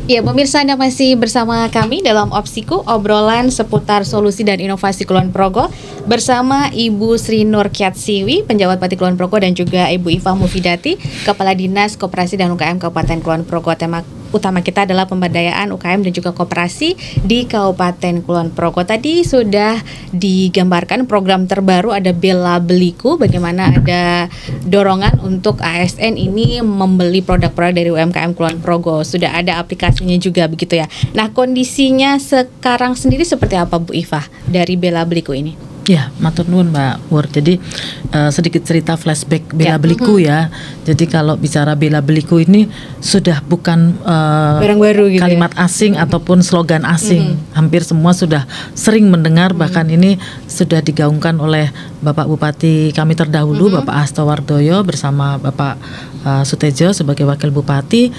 Ya, pemirsa, Anda masih bersama kami dalam Opsiku, obrolan seputar solusi dan inovasi Kulon Progo bersama Ibu Sri Nurkiatsiwi, penjabat Bupati Kulon Progo, dan juga Ibu Ifah Mufidati, Kepala Dinas Koperasi dan UKM Kabupaten Kulon Progo. Tema utama kita adalah pemberdayaan UKM dan juga koperasi di Kabupaten Kulon Progo. Tadi sudah digambarkan program terbaru, ada Bela Beliku, bagaimana ada dorongan untuk ASN ini membeli produk-produk dari UMKM Kulon Progo. Sudah ada aplikasinya juga begitu ya. Nah, kondisinya sekarang sendiri seperti apa, Bu Ifah, dari Bela Beliku ini? Ya, matur nuwun Mbak Wur. Jadi sedikit cerita flashback Bela Beliku ya. Jadi kalau bicara Bela Beliku ini sudah bukan barang baru gitu, kalimat asing ataupun slogan asing. Hampir semua sudah sering mendengar, bahkan ini sudah digaungkan oleh Bapak Bupati kami terdahulu, Bapak Hasto Wardoyo bersama Bapak Sutejo sebagai Wakil Bupati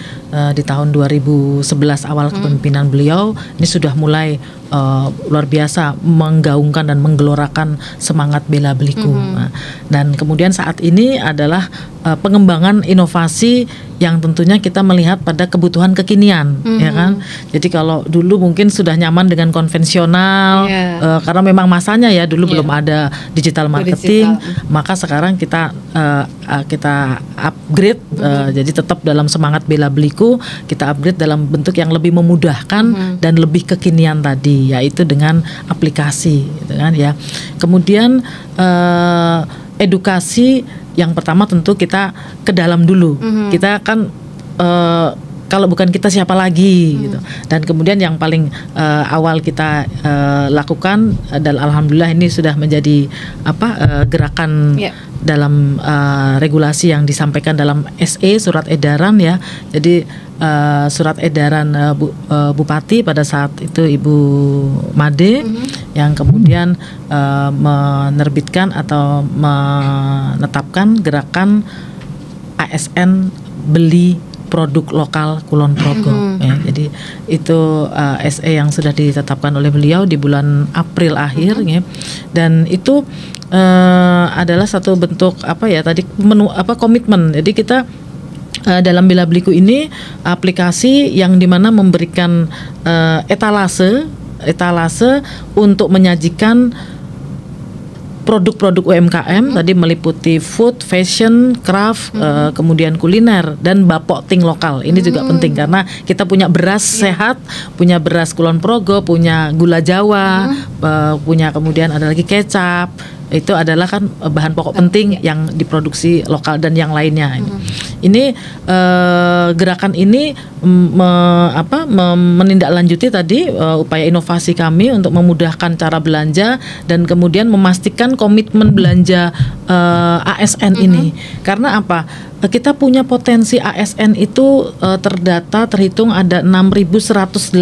di tahun 2011 awal kepemimpinan beliau. Ini sudah mulai luar biasa menggaungkan dan menggelorakan semangat Bela Beliku. Dan kemudian saat ini adalah pengembangan inovasi yang tentunya kita melihat pada kebutuhan kekinian, ya kan. Jadi kalau dulu mungkin sudah nyaman dengan konvensional, karena memang masanya ya dulu belum ada digital marketing, maka sekarang kita upgrade. Jadi tetap dalam semangat Bela Beliku, kita upgrade dalam bentuk yang lebih memudahkan dan lebih kekinian tadi, yaitu dengan aplikasi, gitu kan ya. Kemudian edukasi yang pertama tentu kita ke dalam dulu. Kita kan kalau bukan kita siapa lagi gitu. Dan kemudian yang paling awal kita lakukan dan alhamdulillah ini sudah menjadi gerakan dalam regulasi yang disampaikan dalam SE, surat edaran ya. Jadi surat edaran Bupati pada saat itu Ibu Made yang kemudian menerbitkan atau menetapkan gerakan ASN beli produk lokal Kulon Progo. Ya, jadi itu SE yang sudah ditetapkan oleh beliau di bulan April akhir ya. Dan itu adalah satu bentuk komitmen. Jadi kita dalam Bela Beliku ini aplikasi yang dimana memberikan etalase untuk menyajikan produk-produk UMKM tadi meliputi food, fashion, craft, kemudian kuliner dan bapokting lokal. Ini juga penting karena kita punya beras sehat, punya beras Kulon Progo, punya gula Jawa, punya kemudian ada lagi kecap. Itu adalah kan bahan pokok penting yang diproduksi lokal dan yang lainnya. Ini gerakan ini menindaklanjuti tadi upaya inovasi kami untuk memudahkan cara belanja dan kemudian memastikan komitmen belanja ASN ini. Karena apa? Kita punya potensi ASN itu terhitung ada 6.184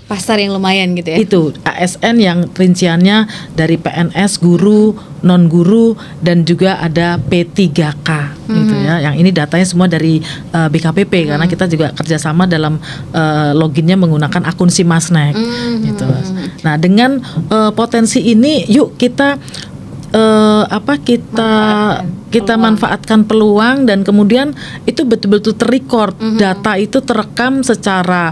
pasar yang lumayan gitu ya. Itu ASN yang rinciannya dari PNS, guru, non guru dan juga ada P3K gitu ya. Yang ini datanya semua dari BKPP karena kita juga kerjasama dalam loginnya menggunakan akun Simasnek gitu. Nah, dengan potensi ini yuk kita manfaatkan peluang dan kemudian itu betul-betul terrecord, data itu terekam secara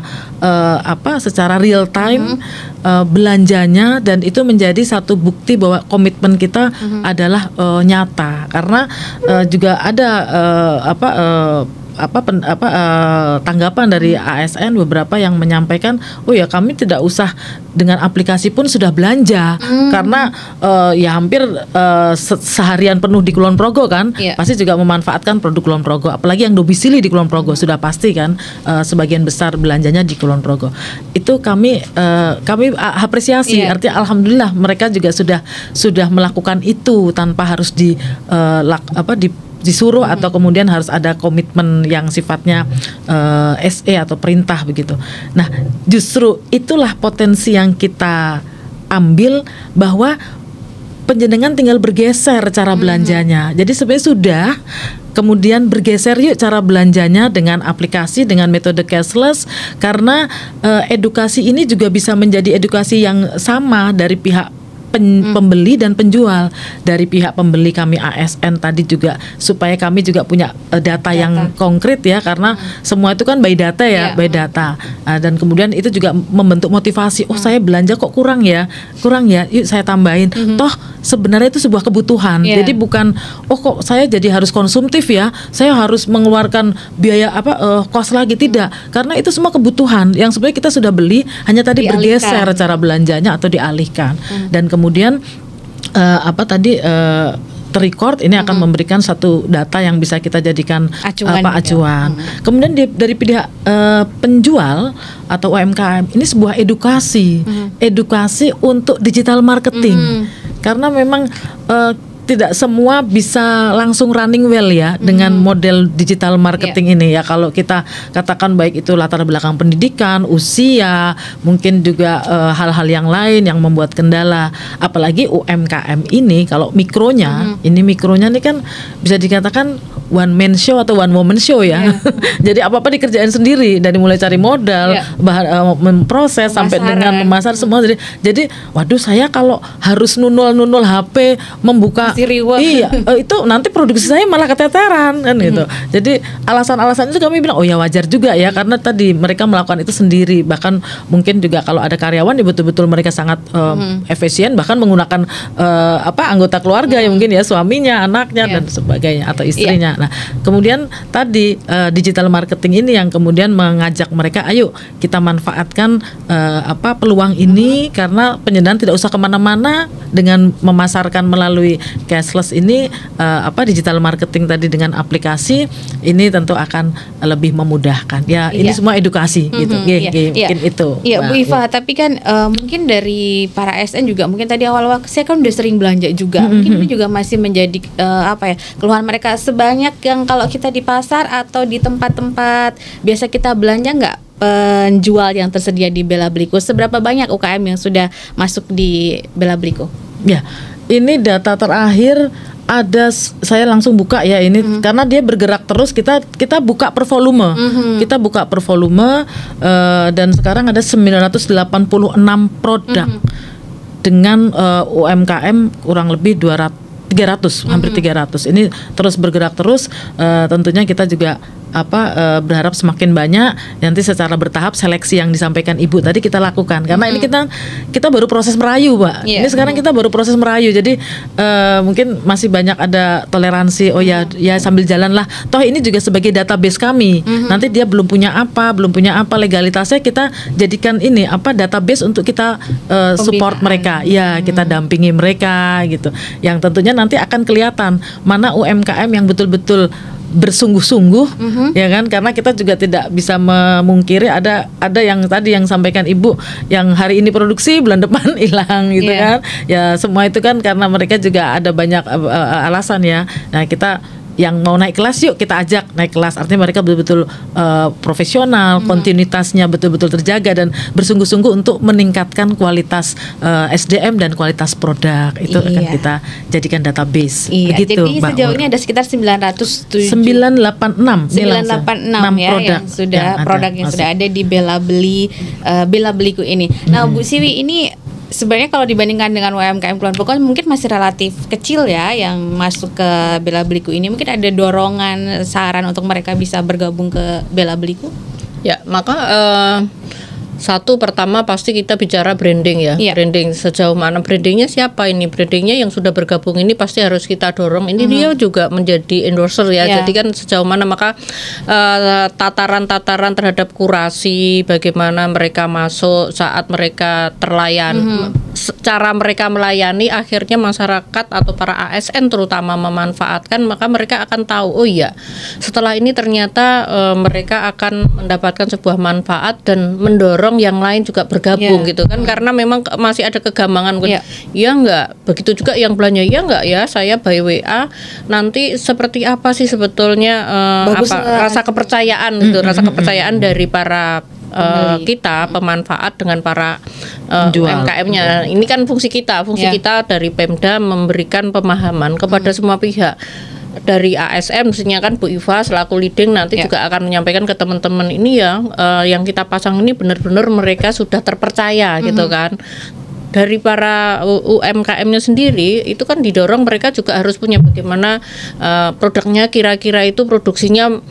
real time belanjanya dan itu menjadi satu bukti bahwa komitmen kita adalah nyata karena juga ada tanggapan dari ASN beberapa yang menyampaikan, oh ya kami tidak usah dengan aplikasi pun sudah belanja karena ya hampir seharian penuh di Kulon Progo kan, pasti juga memanfaatkan produk Kulon Progo, apalagi yang domisili di Kulon Progo sudah pasti kan sebagian besar belanjanya di Kulon Progo. Itu kami apresiasi, artinya alhamdulillah mereka juga sudah melakukan itu tanpa harus disuruh atau kemudian harus ada komitmen yang sifatnya SE atau perintah begitu. Nah, justru itulah potensi yang kita ambil bahwa penjenengan tinggal bergeser cara belanjanya. Jadi sebenarnya sudah kemudian bergeser yuk cara belanjanya dengan aplikasi, dengan metode cashless karena edukasi ini juga bisa menjadi edukasi yang sama dari pihak pembeli dan penjual. Dari pihak pembeli kami ASN tadi juga supaya kami juga punya data yang konkret ya, karena semua itu kan by data ya, by data. Dan kemudian itu juga membentuk motivasi. Oh, saya belanja kok kurang ya, yuk saya tambahin. Toh sebenarnya itu sebuah kebutuhan. Jadi bukan kok saya jadi harus konsumtif ya, saya harus mengeluarkan biaya kos lagi, tidak. Karena itu semua kebutuhan yang sebenarnya kita sudah beli, hanya tadi bergeser cara belanjanya atau dialihkan. Dan kemudian terrecord ini akan memberikan satu data yang bisa kita jadikan acuan. Kemudian dari pihak penjual atau UMKM ini sebuah edukasi untuk digital marketing, karena memang tidak semua bisa langsung running well ya dengan model digital marketing ini ya. Kalau kita katakan baik itu latar belakang pendidikan, usia, mungkin juga hal-hal yang lain yang membuat kendala. Apalagi UMKM ini kalau mikronya, ini kan bisa dikatakan one man show atau one woman show ya. Jadi apa-apa dikerjain sendiri, dari mulai cari modal, memproses sampai dengan memasar semua. Jadi waduh, saya kalau harus nunul HP, membuka itu nanti produksi saya malah keteteran kan gitu. Jadi alasan-alasan itu kami bilang ya wajar juga ya, karena tadi mereka melakukan itu sendiri. Bahkan mungkin juga kalau ada karyawan ya betul-betul mereka sangat efisien, bahkan menggunakan anggota keluarga ya, mungkin ya suaminya, anaknya dan sebagainya atau istrinya. Nah, kemudian tadi digital marketing ini yang kemudian mengajak mereka, ayo kita manfaatkan peluang ini, karena penyediaan tidak usah kemana-mana dengan memasarkan melalui cashless ini, digital marketing tadi dengan aplikasi ini tentu akan lebih memudahkan. Ya, ini semua edukasi gitu. Mungkin itu. Iya, Bu Iva, tapi kan mungkin dari para ASN juga mungkin tadi awal-awal saya kan udah sering belanja juga. Mungkin ini juga masih menjadi keluhan mereka, sebanyak yang kalau kita di pasar atau di tempat-tempat biasa kita belanja nggak penjual yang tersedia di Bella Bliku. Seberapa banyak UKM yang sudah masuk di Bella Bliku? Ya, ini data terakhir ada, saya langsung buka ya ini karena dia bergerak terus, kita buka per volume. Kita buka per volume dan sekarang ada 986 produk dengan UMKM kurang lebih 300, hampir 300. Ini terus bergerak terus, tentunya kita juga berharap semakin banyak. Nanti secara bertahap seleksi yang disampaikan Ibu tadi kita lakukan, karena ini kita baru proses merayu, Pak. Ini sekarang kita baru proses merayu, jadi mungkin masih banyak ada toleransi. Ya sambil jalan lah. Toh ini juga sebagai database kami. Nanti dia belum punya apa legalitasnya, kita jadikan ini database untuk kita support mereka. Ya, kita dampingi mereka gitu. Yang tentunya nanti akan kelihatan mana UMKM yang betul-betul bersungguh-sungguh, ya kan, karena kita juga tidak bisa memungkiri ada yang tadi yang sampaikan Ibu, yang hari ini produksi bulan depan hilang gitu kan ya. Semua itu kan karena mereka juga ada banyak alasan ya. Nah, kita yang mau naik kelas, yuk kita ajak naik kelas, artinya mereka betul-betul profesional, kontinuitasnya betul-betul terjaga dan bersungguh-sungguh untuk meningkatkan kualitas SDM dan kualitas produk. Itu akan kita jadikan database. Begitu, jadi Mbak sejauh ini ada sekitar 986 ya produk yang sudah yang sudah ada di Bella Bliku ini. Nah, Bu Siwi, ini sebenarnya kalau dibandingkan dengan UMKM Kulon Progo mungkin masih relatif kecil ya yang masuk ke Bella Bliku ini. Mungkin ada dorongan, saran untuk mereka bisa bergabung ke Bella Bliku? Ya, maka satu, pertama pasti kita bicara branding ya. Branding, sejauh mana brandingnya, siapa ini brandingnya yang sudah bergabung ini pasti harus kita dorong. Ini dia juga menjadi endorser ya. Jadi kan sejauh mana, maka tataran-tataran terhadap kurasi, bagaimana mereka masuk saat mereka terlayani, cara mereka melayani, akhirnya masyarakat atau para ASN terutama memanfaatkan, maka mereka akan tahu, oh iya, setelah ini ternyata mereka akan mendapatkan sebuah manfaat dan mendorong yang lain juga bergabung gitu kan, karena memang masih ada kegambangan kan. Ya enggak, begitu juga yang belanja, ya enggak ya, saya by WA nanti seperti apa sih sebetulnya rasa kepercayaan gitu, rasa kepercayaan dari para kita pemanfaat dengan para UMKM-nya. Ini kan fungsi kita dari Pemda memberikan pemahaman kepada semua pihak. Dari ASN mestinya kan Bu Iva selaku leading nanti juga akan menyampaikan ke teman-teman ini ya, yang kita pasang ini benar-benar mereka sudah terpercaya gitu kan. dari para UMKM-nya sendiri itu kan didorong mereka juga harus punya bagaimana produknya kira-kira itu produksinya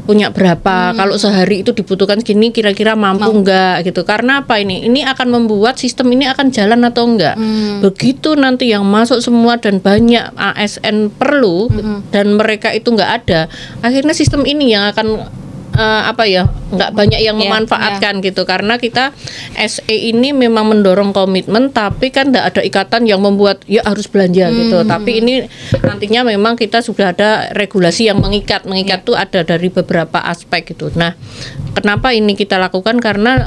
punya berapa, kalau sehari itu dibutuhkan segini kira-kira mampu enggak gitu. Karena apa ini? Ini akan membuat sistem ini akan jalan atau enggak. Begitu nanti yang masuk semua dan banyak ASN perlu dan mereka itu enggak ada, akhirnya sistem ini yang akan nggak banyak yang memanfaatkan gitu, karena kita SE ini memang mendorong komitmen tapi kan tidak ada ikatan yang membuat ya harus belanja gitu, tapi ini nantinya memang kita sudah ada regulasi yang mengikat tuh ada dari beberapa aspek gitu. Nah, kenapa ini kita lakukan? Karena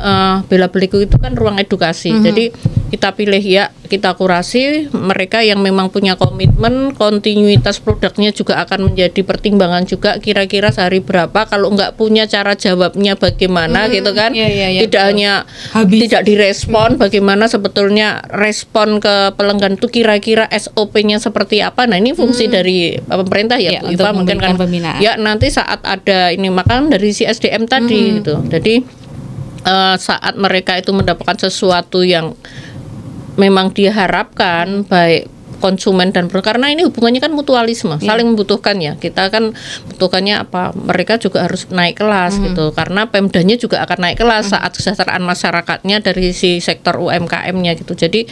Bela Beliku itu kan ruang edukasi, jadi kita pilih kita kurasi mereka yang memang punya komitmen, kontinuitas produknya juga akan menjadi pertimbangan juga, kira-kira sehari berapa, kalau nggak punya cara jawabnya bagaimana gitu kan, tidak hanya tidak direspon, bagaimana sebetulnya respon ke pelanggan itu kira-kira SOP-nya seperti apa. Nah, ini fungsi dari pemerintah Bu Iva mungkin kan nanti saat ada ini makan dari si SDM tadi gitu. Jadi saat mereka itu mendapatkan sesuatu yang memang diharapkan baik konsumen dan karena ini hubungannya kan mutualisme, saling membutuhkan ya. Kita kan butuhkannya apa? Mereka juga harus naik kelas gitu. Karena Pemdanya juga akan naik kelas saat kesejahteraan masyarakatnya dari si sektor UMKM-nya gitu. Jadi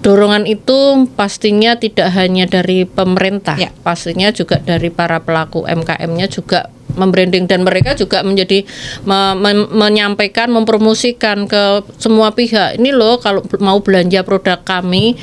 dorongan itu pastinya tidak hanya dari pemerintah, pastinya juga dari para pelaku UMKM-nya juga membranding, dan mereka juga menjadi menyampaikan, mempromosikan ke semua pihak. Ini loh kalau mau belanja produk kami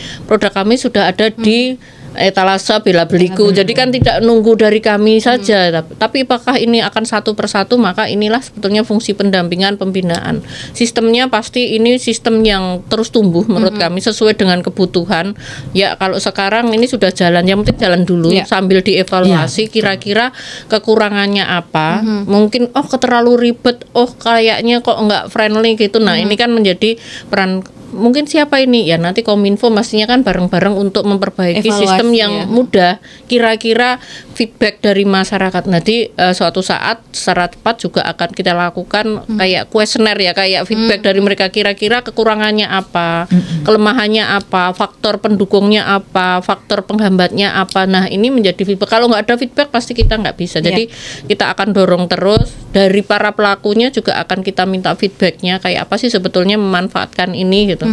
sudah ada di etalase Bela Beliku. Jadi kan tidak nunggu dari kami saja, tapi apakah ini akan satu persatu, maka inilah sebetulnya fungsi pendampingan, pembinaan. Sistemnya pasti ini sistem yang terus tumbuh menurut kami sesuai dengan kebutuhan. Ya kalau sekarang ini sudah jalan, yang penting jalan dulu sambil dievaluasi kira-kira kekurangannya apa. Mungkin terlalu ribet, kayaknya kok nggak friendly gitu. Nah, ini kan menjadi peran mungkin siapa ini ya, nanti Kominfo pastinya kan bareng-bareng untuk memperbaiki sistem yang mudah, kira-kira feedback dari masyarakat. Nanti suatu saat secara tepat juga akan kita lakukan kayak kuesioner ya, kayak feedback dari mereka, kira-kira kekurangannya apa, kelemahannya apa, faktor pendukungnya apa, faktor penghambatnya apa. Nah, ini menjadi feedback. Kalau nggak ada feedback pasti kita nggak bisa. Jadi kita akan dorong terus dari para pelakunya juga akan kita minta feedbacknya kayak apa sih sebetulnya memanfaatkan ini gitu.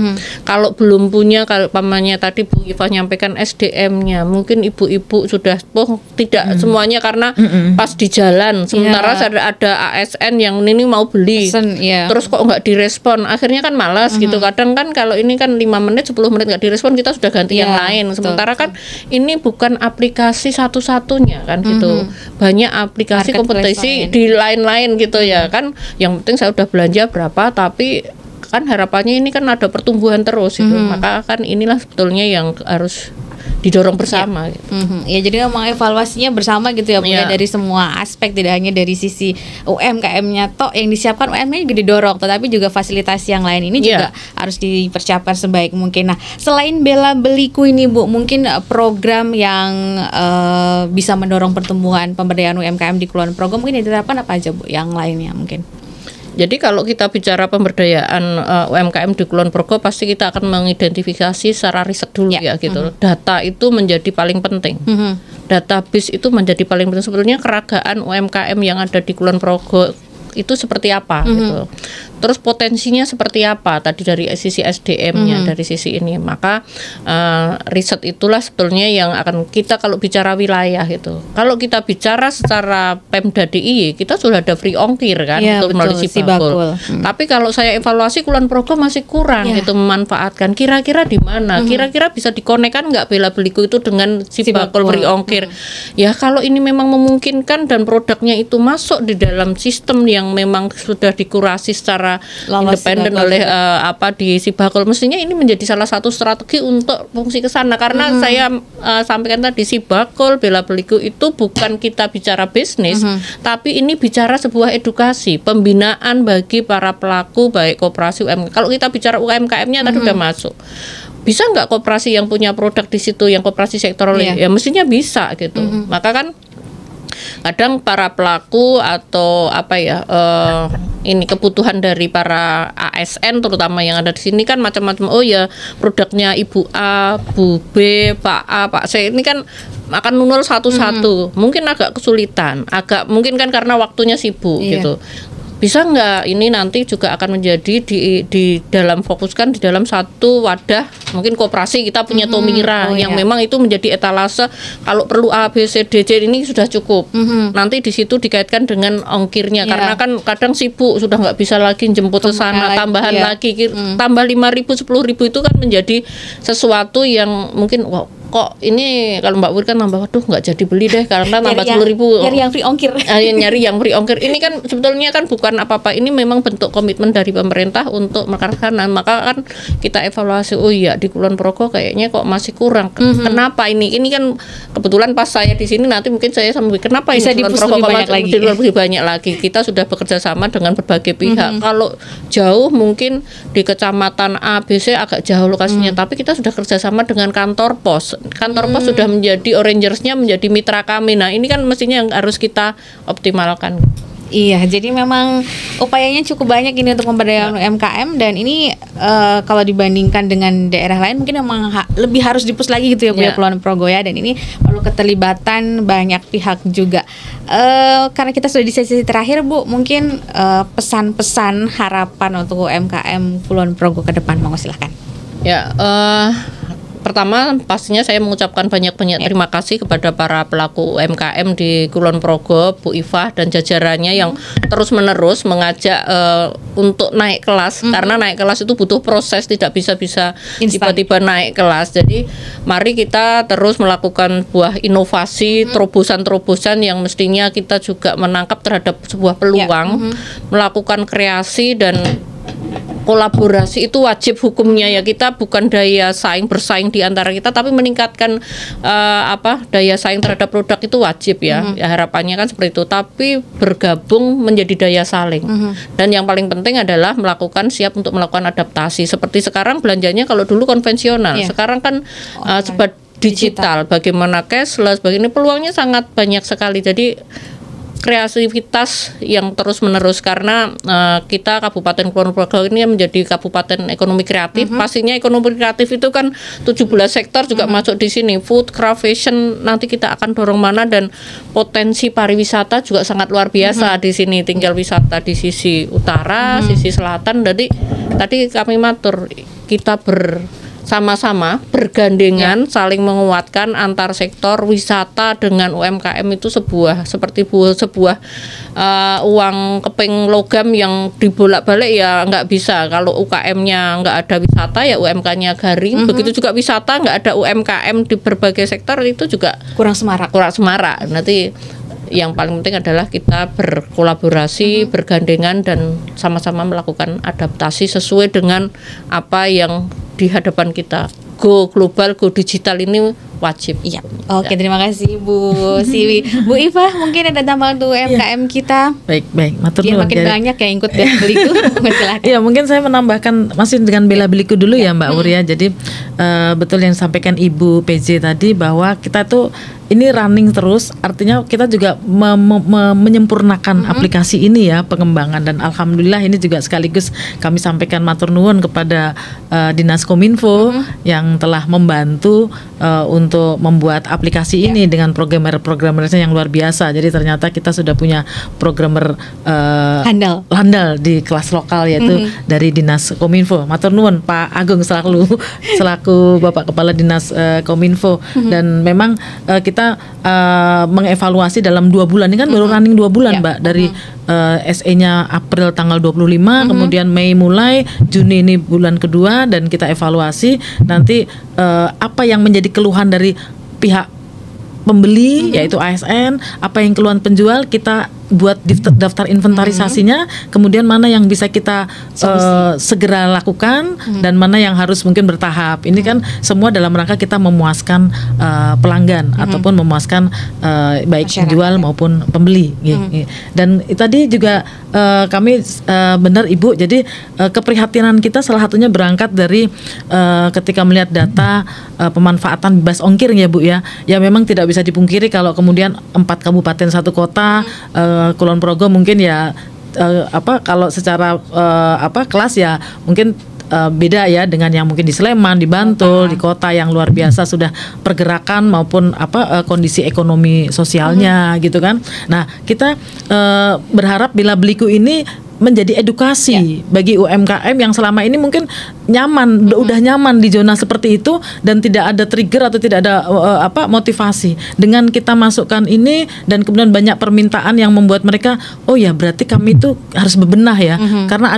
Kalau belum punya, kalau pamannya tadi Bu Iva nyampaikan SDM-nya, mungkin ibu-ibu sudah tidak semuanya karena pas di jalan, sementara ada ASN yang ini mau beli, terus kok nggak direspon, akhirnya kan malas gitu. Kadang kan kalau ini kan 5 menit 10 menit nggak direspon, kita sudah ganti yang lain. Sementara kan ini bukan aplikasi satu-satunya kan gitu, banyak aplikasi kompetisi di lain-lain gitu ya kan. Yang penting saya udah belanja berapa, tapi kan harapannya ini kan ada pertumbuhan terus itu, maka kan inilah sebetulnya yang harus didorong bersama. Gitu. Ya, jadi memang evaluasinya bersama gitu ya Bu, ya, dari semua aspek, tidak hanya dari sisi UMKM-nya yang disiapkan UMKM-nya juga didorong, tetapi juga fasilitas yang lain ini juga harus dipersiapkan sebaik mungkin. Nah, selain Bela Beliku ini Bu, mungkin program yang bisa mendorong pertumbuhan pemberdayaan UMKM di Kulon Progo mungkin diterapkan apa aja Bu, yang lainnya mungkin? Jadi kalau kita bicara pemberdayaan UMKM di Kulon Progo, pasti kita akan mengidentifikasi secara riset dulu ya gitu. Data itu menjadi paling penting. Database itu menjadi paling penting. Sebetulnya keragaan UMKM yang ada di Kulon Progo itu seperti apa gitu. Terus potensinya seperti apa tadi dari sisi SDM-nya, dari sisi ini. Maka riset itulah sebetulnya yang akan kita kalau bicara wilayah gitu. Kalau kita bicara secara Pemda DIY, kita sudah ada free ongkir kan untuk melalui Sibakul. Tapi kalau saya evaluasi Kulon Progo masih kurang gitu memanfaatkan. Kira-kira di mana? Kira-kira bisa dikonekkan nggak Bela Beliku itu dengan Sibakul free ongkir? Ya kalau ini memang memungkinkan dan produknya itu masuk di dalam sistem yang memang sudah dikurasi secara independen oleh di Sibakul, mestinya ini menjadi salah satu strategi untuk fungsi ke sana. Karena saya sampaikan tadi Sibakul, Bela Beliku itu bukan kita bicara bisnis, tapi ini bicara sebuah edukasi, pembinaan bagi para pelaku baik koperasi UMKM. Kalau kita bicara UMKM-nya tadi udah masuk. Bisa nggak koperasi yang punya produk di situ, yang koperasi sektoral ya mestinya bisa gitu. Maka kan kadang para pelaku atau apa ya ini kebutuhan dari para ASN terutama yang ada di sini kan macam-macam. Oh ya, produknya Ibu A, Bu B, Pak A, Pak C ini kan akan nunul satu-satu. Mungkin agak kesulitan, mungkin kan karena waktunya sibuk gitu. Bisa nggak ini nanti juga akan menjadi di dalam fokuskan di dalam satu wadah, mungkin koperasi kita punya Tomira yang memang itu menjadi etalase kalau perlu A B C D C ini sudah cukup. Nanti di situ dikaitkan dengan ongkirnya karena kan kadang sibuk sudah nggak bisa lagi jemput ke sana, tambahan lagi tambah 5.000 10.000 itu kan menjadi sesuatu yang mungkin kok ini kalau Mbak Putri kan nambah, waduh nggak jadi beli deh karena nambah 10.000. Nyari yang free ongkir. Nyari yang free ongkir. Ini kan sebetulnya kan bukan apa-apa. Ini memang bentuk komitmen dari pemerintah untuk melaksanakan. Maka kan kita evaluasi. Oh iya di Kulon Progo kayaknya kok masih kurang. Kenapa ini? Ini kan kebetulan pas saya di sini nanti mungkin saya sambil kenapa bisa ini Kulon Progo lebih banyak lagi. Kita sudah bekerja sama dengan berbagai pihak. Kalau jauh mungkin di kecamatan A, B, C agak jauh lokasinya. Tapi kita sudah kerjasama dengan kantor pos. Kantor pos sudah menjadi Orangersnya, menjadi mitra kami. Nah ini kan mestinya yang harus kita optimalkan. Iya, jadi memang upayanya cukup banyak ini untuk pemberdayaan UMKM dan ini kalau dibandingkan dengan daerah lain mungkin memang lebih harus dipus lagi gitu ya Bu ya Kulon Progo ya, dan ini perlu keterlibatan banyak pihak juga. Karena kita sudah di sesi terakhir Bu, mungkin pesan-pesan harapan untuk UMKM Kulon Progo ke depan, monggo silahkan. Ya, pertama pastinya saya mengucapkan banyak-banyak terima kasih kepada para pelaku UMKM di Kulon Progo, Bu Ifah dan jajarannya yang terus-menerus mengajak untuk naik kelas, karena naik kelas itu butuh proses, tidak bisa tiba-tiba naik kelas. Jadi mari kita terus melakukan buah inovasi, terobosan-terobosan yang mestinya kita juga menangkap terhadap sebuah peluang, melakukan kreasi dan kolaborasi itu wajib hukumnya ya. Kita bukan bersaing di antara kita, tapi meningkatkan daya saing terhadap produk itu wajib ya. Ya harapannya kan seperti itu, tapi bergabung menjadi daya saling. Dan yang paling penting adalah siap untuk melakukan adaptasi. Seperti sekarang belanjanya kalau dulu konvensional, sekarang kan serba digital. Bagaimana cashless, bagaimana peluangnya sangat banyak sekali. Jadi kreativitas yang terus menerus, karena kita Kabupaten Kulon Progo ini menjadi kabupaten ekonomi kreatif. Pastinya ekonomi kreatif itu kan 17 sektor juga masuk di sini. Food, craft, fashion, nanti kita akan dorong mana, dan potensi pariwisata juga sangat luar biasa di sini. Tinggal wisata di sisi utara, sisi selatan. Jadi tadi kami matur kita sama-sama bergandengan saling menguatkan antar sektor. Wisata dengan UMKM itu seperti sebuah uang keping logam yang dibolak-balik ya nggak bisa. Kalau UKM-nya nggak ada wisata ya UMK-nya garing. Begitu juga wisata nggak ada UMKM di berbagai sektor itu juga kurang semarak. Nanti yang paling penting adalah kita berkolaborasi, bergandengan dan sama-sama melakukan adaptasi sesuai dengan apa yang di hadapan kita. Go global, go digital ini wajib. Iya. Oke, terima kasih Bu Siwi. Bu Ifah, mungkin ada tambahan untuk UMKM kita? Baik. Matur nuwun. Makin banyak yang ikut Bela Beliku. Silakan. Iya, mungkin saya menambahkan masih dengan Bela Beliku dulu ya Mbak Uria. Jadi betul yang disampaikan Ibu PJ tadi bahwa kita tuh ini running terus, artinya kita juga menyempurnakan aplikasi ini ya, pengembangan, dan alhamdulillah ini juga sekaligus kami sampaikan matur nuwun kepada Dinas Kominfo yang telah membantu untuk membuat aplikasi ini dengan programmer-programmernya yang luar biasa. Jadi ternyata kita sudah punya programmer handal di kelas lokal, yaitu dari Dinas Kominfo. Matur nuwun Pak Agung selaku Bapak Kepala Dinas Kominfo. Dan memang kita mengevaluasi dalam 2 bulan. Ini kan baru running 2 bulan Mbak, dari SE-nya April tanggal 25, kemudian Mei mulai, Juni ini bulan kedua, dan kita evaluasi nanti apa yang menjadi keluhan dari pihak pembeli yaitu ASN, apa yang keluhan penjual, kita buat daftar inventarisasinya, kemudian mana yang bisa kita segera lakukan dan mana yang harus mungkin bertahap. Ini kan semua dalam rangka kita memuaskan pelanggan ataupun memuaskan baik penjual maupun pembeli. Dan tadi juga kami benar Ibu, jadi keprihatinan kita salah satunya berangkat dari ketika melihat data pemanfaatan bebas ongkir ya Bu ya. Ya memang tidak bisa dipungkiri kalau kemudian 4 kabupaten 1 kota, Kulon Progo mungkin ya kalau secara kelas ya mungkin beda ya dengan yang mungkin di Sleman, di Bantul, di kota yang luar biasa sudah pergerakan maupun kondisi ekonomi sosialnya gitu kan. Nah, kita berharap Bela Beliku ini menjadi edukasi bagi UMKM yang selama ini mungkin nyaman, udah nyaman di zona seperti itu dan tidak ada trigger atau tidak ada motivasi. Dengan kita masukkan ini dan kemudian banyak permintaan yang membuat mereka, oh ya berarti kami itu harus bebenah ya, karena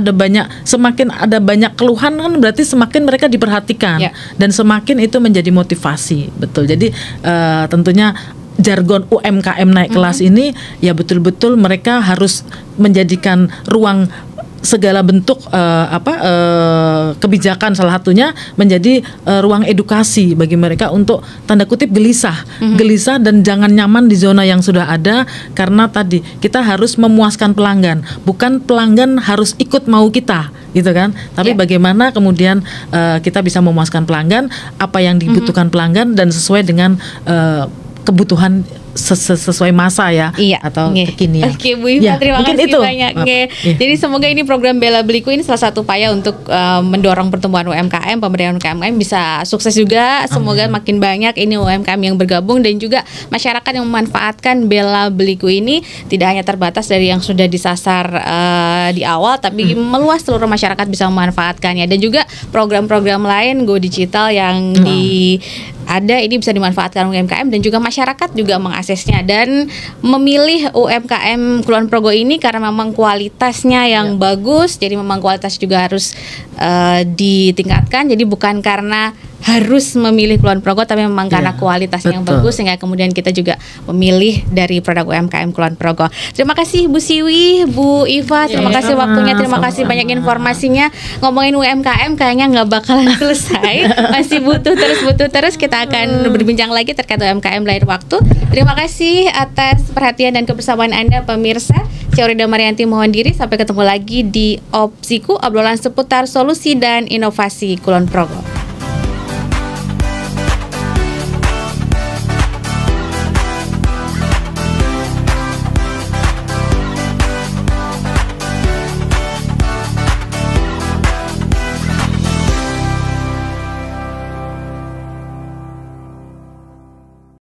semakin ada banyak keluhan kan berarti semakin mereka diperhatikan dan semakin itu menjadi motivasi, betul. Jadi tentunya jargon UMKM naik kelas ini ya betul-betul mereka harus menjadikan ruang segala bentuk kebijakan salah satunya menjadi ruang edukasi bagi mereka untuk tanda kutip gelisah dan jangan nyaman di zona yang sudah ada, karena tadi kita harus memuaskan pelanggan, bukan pelanggan harus ikut mau kita gitu kan, tapi bagaimana kemudian kita bisa memuaskan pelanggan, apa yang dibutuhkan pelanggan dan sesuai dengan kebutuhan sesuai masa ya, atau kekinian. Oke, Bu Iva, terima kasih banyak. Jadi semoga ini program Bela Beliku ini salah satu upaya untuk mendorong pertumbuhan UMKM, pemberdayaan UMKM bisa sukses juga. Semoga makin banyak ini UMKM yang bergabung dan juga masyarakat yang memanfaatkan Bela Beliku ini tidak hanya terbatas dari yang sudah disasar di awal, tapi meluas seluruh masyarakat bisa memanfaatkannya, dan juga program-program lain Go Digital yang ada ini bisa dimanfaatkan UMKM dan juga masyarakat juga mengaksesnya dan memilih UMKM Kulon Progo ini karena memang kualitasnya yang bagus. Jadi memang kualitas juga harus ditingkatkan. Jadi bukan karena harus memilih Kulon Progo, tapi memang karena kualitasnya yang bagus sehingga kemudian kita juga memilih dari produk UMKM Kulon Progo. Terima kasih Bu Siwi, Bu Iva, terima kasih waktunya, terima kasih banyak informasinya. Ngomongin UMKM kayaknya nggak bakalan selesai, masih butuh terus. Kita akan berbincang lagi terkait UMKM lain waktu. Terima kasih atas perhatian dan kebersamaan Anda pemirsa. Saya Rida Marianti mohon diri, sampai ketemu lagi di Opsiku, obrolan seputar solusi dan inovasi Kulon Progo.